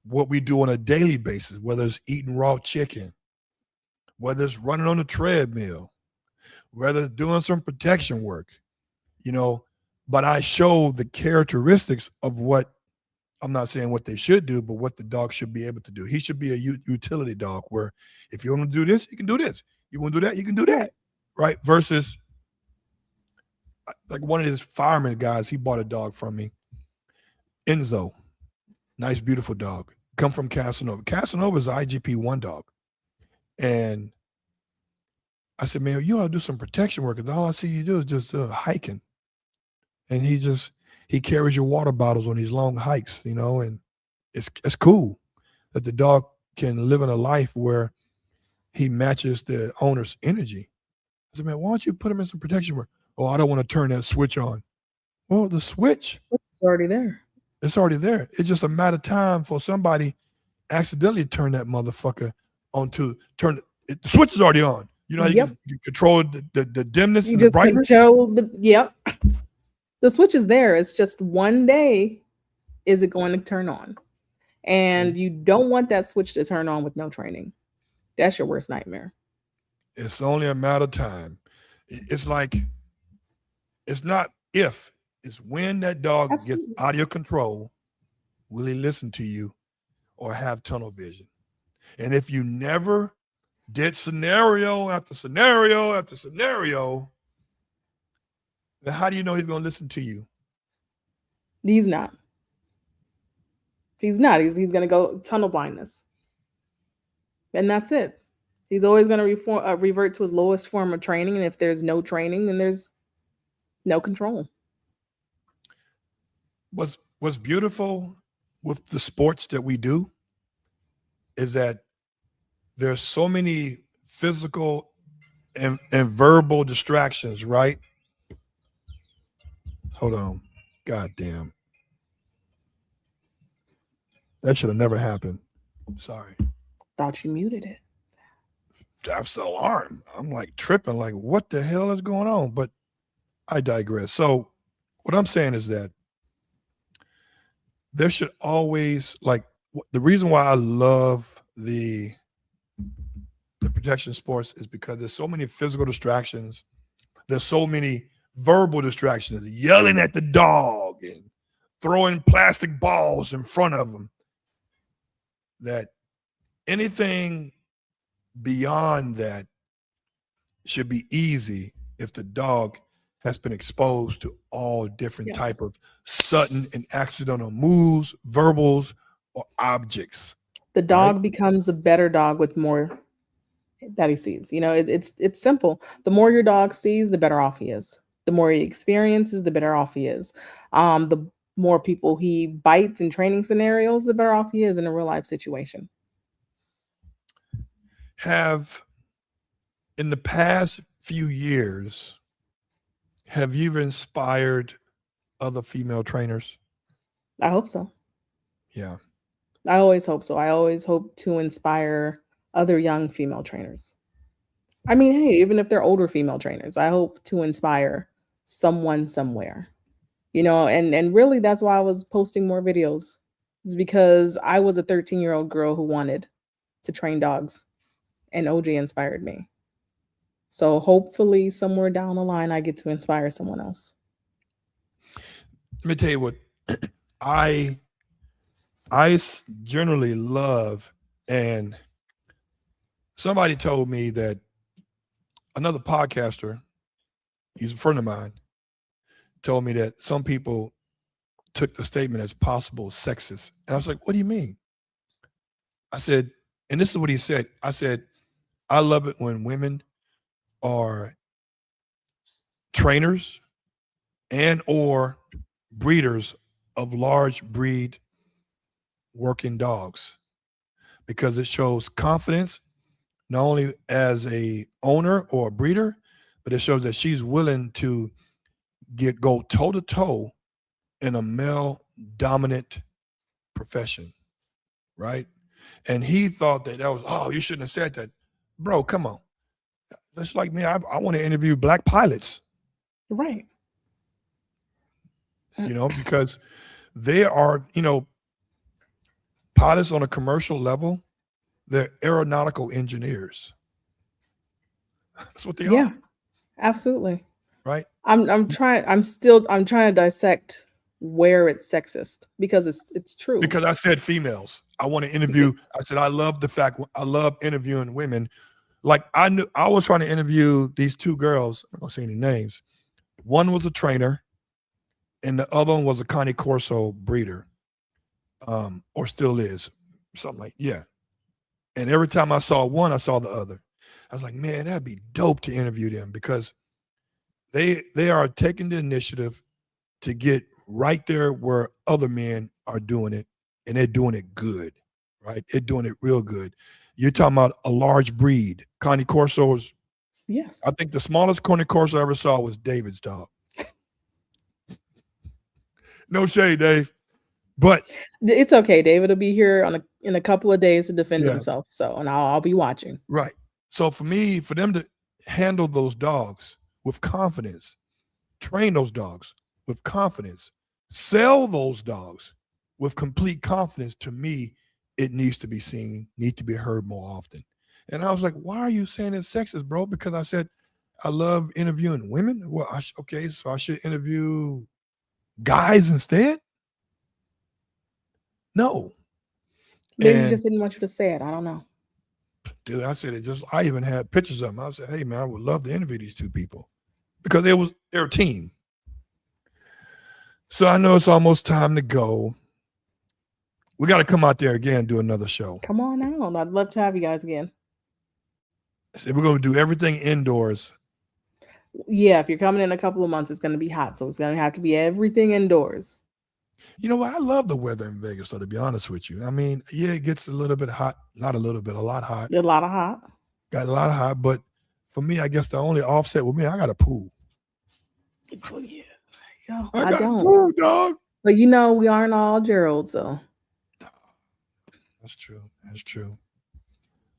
what we do on a daily basis, whether it's eating raw chicken, whether it's running on a treadmill, whether it's doing some protection work, you know. But I show the characteristics of what I'm not saying what they should do, but what the dog should be able to do. He should be a utility dog where if you want to do this, you can do this. You want to do that, you can do that. Right. Right. Versus like one of his fireman guys, he bought a dog from me, Enzo. Nice, beautiful dog. Come from Casanova. Casanova is an IGP-1 dog. And I said, man, you ought to do some protection work. Because all I see you do is just hiking. And he carries your water bottles on these long hikes, you know, and it's cool that the dog can live in a life where he matches the owner's energy. I said, man, why don't you put him in some protection work? Oh, I don't want to turn that switch on. Well, the switch, It's already there. it's already there. It's just a matter of time for somebody accidentally turn that motherfucker onto turn it. The switch is already on. You know how Yep. you control the dimness You and the just brightness? control yep. The switch is there. It's just one day is it going to turn on? And you don't want that switch to turn on with no training. That's your worst nightmare. It's only a matter of time. It's like it's not if, it's when that dog gets Absolutely. out of your control, will he listen to you or have tunnel vision? And if you never did scenario after scenario after scenario, then how do you know he's going to listen to you? He's not. He's not. He's going to go tunnel blindness. And that's it. He's always going to revert to his lowest form of training. And if there's no training, then there's no control. What's beautiful with the sports that we do is that there's so many physical and verbal distractions, right? Hold on. God damn. That should have never happened. Sorry. Thought you muted it. That's the alarm. I'm like tripping, like, what the hell is going on? But I digress. So what I'm saying is that there should always, like, the reason why I love the protection sports is because there's so many physical distractions. There's so many verbal distractions, yelling at the dog and throwing plastic balls in front of them, that anything beyond that should be easy if the dog has been exposed to all different type Yes. of sudden and accidental moves, verbals, or objects, The right? dog becomes a better dog with more that he sees. You know, it's simple. The more your dog sees, the better off he is. The more he experiences, the better off he is. The more people he bites in training scenarios, the better off he is in a real life situation. Have in the past few years, have you inspired other female trainers? I hope so. Yeah. I always hope so. I always hope to inspire other young female trainers. I mean, hey, even if they're older female trainers, I hope to inspire someone somewhere. You know, and really that's why I was posting more videos. Is because I was a 13-year-old girl who wanted to train dogs and OJ inspired me. So hopefully somewhere down the line I get to inspire someone else. Let me tell you what I generally love, and somebody told me that another podcaster, he's a friend of mine, told me that some people took the statement as possible sexist. And I was like, what do you mean? I said, and this is what he said. I said, I love it when women are trainers and or breeders of large breed working dogs, because it shows confidence not only as a owner or a breeder, but it shows that she's willing to go toe to toe in a male dominant profession, right? And he thought that was, oh, you shouldn't have said that, bro. Come on, that's like me. I want to interview black pilots, Right. because they are, pilots on a commercial level. They're aeronautical engineers. That's what they Yeah, are, absolutely. right? I'm trying to dissect where it's sexist because it's true. Because I said females. I want to interview. I said I love the fact I love interviewing women. Like I knew I was trying to interview these two girls. I'm not gonna say any names. One was a trainer, and the other one was a Cane Corso breeder, or still is, something like yeah. And every time I saw one, I saw the other. I was like, man, that'd be dope to interview them, because they are taking the initiative to get right there where other men are doing it, and they're doing it good, right? They're doing it real good. You're talking about a large breed. Cane Corsos, Yes. I think the smallest Cane Corso I ever saw was David's dog. No shade, Dave. But It's okay. David will be here in a couple of days to defend yeah, himself. So, and I'll be watching. right. So for them to handle those dogs with confidence, train those dogs with confidence, sell those dogs with complete confidence, to me, it needs to be seen, needs to be heard more often. And I was like, why are you saying it's sexist, bro? Because I said, I love interviewing women. Well, okay, so I should interview guys instead? No. Maybe he And just didn't want you to say it. I don't know. dude, I said I even had pictures of them. I said, hey man, I would love to interview these two people, because they're a team. So I know it's almost time to go. We got to come out there again and do another show. Come on out. I'd love to have you guys again. So we're going to do everything indoors. Yeah, if you're coming in a couple of months, it's going to be hot. So it's going to have to be everything indoors. You know what? I love the weather in Vegas, though, to be honest with you. I mean, yeah, it gets a little bit hot. Not a little bit, a lot hot. A lot of hot. Got a lot of hot. But for me, I guess the only offset with me, I got a pool. Oh, yeah. Yo, I got don't. a pool, dog. But we aren't all Gerald, so. That's true. That's true.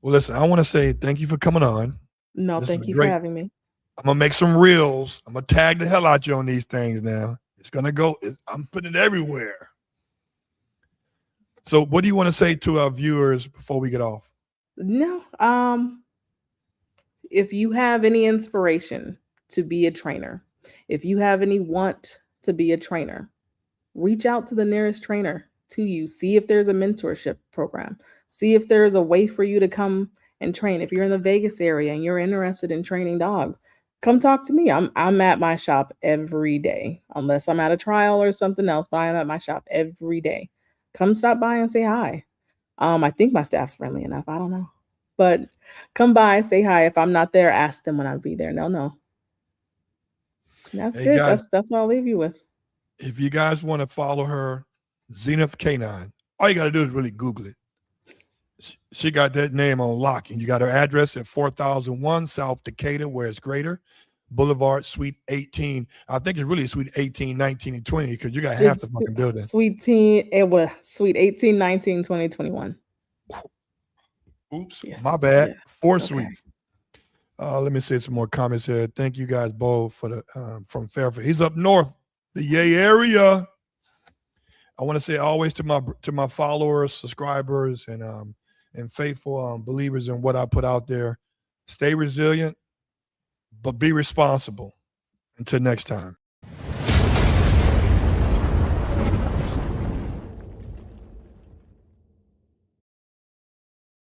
Well, listen, I want to say thank you for coming on. No, thank you for having me. I'm going to make some reels. I'm going to tag the hell out you on these things now. It's going to go. I'm putting it everywhere. So what do you want to say to our viewers before we get off? No, if you have any inspiration to be a trainer, if you have any want to be a trainer, reach out to the nearest trainer to you. See if there's a mentorship program. See if there's a way for you to come and train. If you're in the Vegas area and you're interested in training dogs, come talk to me. I'm at my shop every day, unless I'm at a trial or something else, but I am at my shop every day. Come stop by and say hi. I think my staff's friendly enough. I don't know. But come by, say hi. If I'm not there, ask them when I'll be there. No. That's Hey it. guys, That's what I'll leave you with. if you guys want to follow her, Zenith Canine, all you got to do is really Google it. She got that name on lock, and you got her address at 4001 South Decatur, where it's Greater Boulevard, Suite 18. I think it's really Suite 18, 19, and 20 because you got half the It's fucking building. Suite Teen. It was Suite 18, 19, 20, 21. Oops, Yes. my bad. Yeah. 4 It's okay. suites. Let me say some more comments here. Thank you guys both for the from Fairfield. He's up north, the Yay area. I want to say always to my followers, subscribers, and faithful believers in what I put out there. Stay resilient, but be responsible. Until next time.